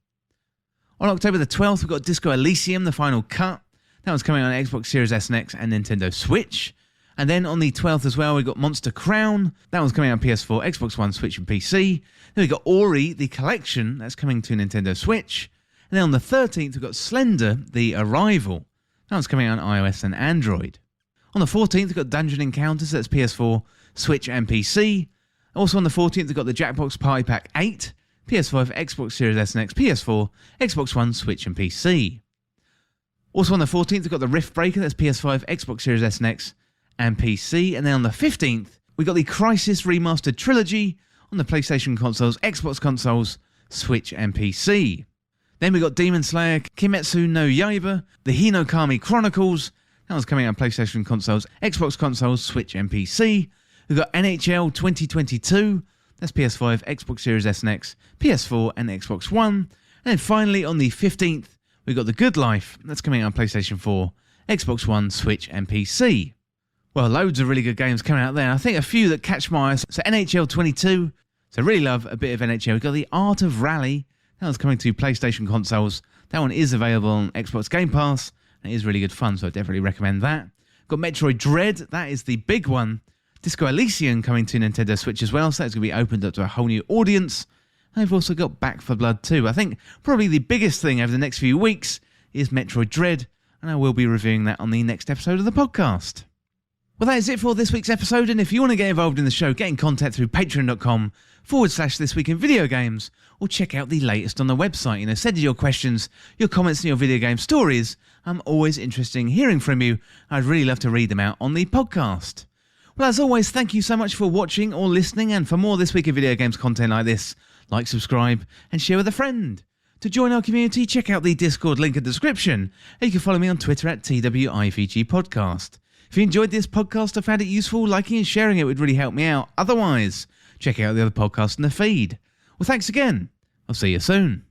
On October the 12th, we've got Disco Elysium, the final cut. That one's coming on Xbox Series S and X and Nintendo Switch. And then on the 12th as well, we've got Monster Crown. That one's coming on PS4, Xbox One, Switch and PC. Then we've got Ori, the collection. That's coming to Nintendo Switch. And then on the 13th, we've got Slender, the Arrival. That one's coming on iOS and Android. On the 14th, we've got Dungeon Encounters. That's PS4, Switch and PC. Also on the 14th, we've got the Jackbox Party Pack 8. PS5, Xbox Series S and X, PS4, Xbox One, Switch and PC. Also on the 14th, we've got the Rift Breaker, that's PS5, Xbox Series S and X and PC. And then on the 15th, we've got the Crysis Remastered Trilogy on the PlayStation consoles, Xbox consoles, Switch and PC. Then we've got Demon Slayer, Kimetsu no Yaiba, the Hinokami Chronicles. That one's coming out on PlayStation consoles, Xbox consoles, Switch and PC. We've got NHL 2022. That's PS5, Xbox Series S and X, PS4 and Xbox One. And then finally on the 15th, we've got The Good Life. That's coming out on PlayStation 4, Xbox One, Switch and PC. Well, loads of really good games coming out there. I think a few that catch my eye. So NHL 22. So I really love a bit of NHL. We've got The Art of Rally. That one's coming to PlayStation consoles. That one is available on Xbox Game Pass. It is really good fun, so I definitely recommend that. Got Metroid Dread. That is the big one. Disco Elysium coming to Nintendo Switch as well, so that's going to be opened up to a whole new audience. And I've also got Back 4 Blood too. I think probably the biggest thing over the next few weeks is Metroid Dread, and I will be reviewing that on the next episode of the podcast. Well, that is it for this week's episode, and if you want to get involved in the show, get in contact through patreon.com/This Week in Video Games, or check out the latest on the website. Send in your questions, your comments and your video game stories. I'm always interested in hearing from you. I'd really love to read them out on the podcast. Well, as always, thank you so much for watching or listening, and for more This Week in Video Games content like this, like, subscribe, and share with a friend. To join our community, check out the Discord link in the description, and you can follow me on Twitter at TWIVG Podcast. If you enjoyed this podcast or found it useful, liking and sharing it would really help me out. Otherwise, check out the other podcasts in the feed. Well, thanks again. I'll see you soon.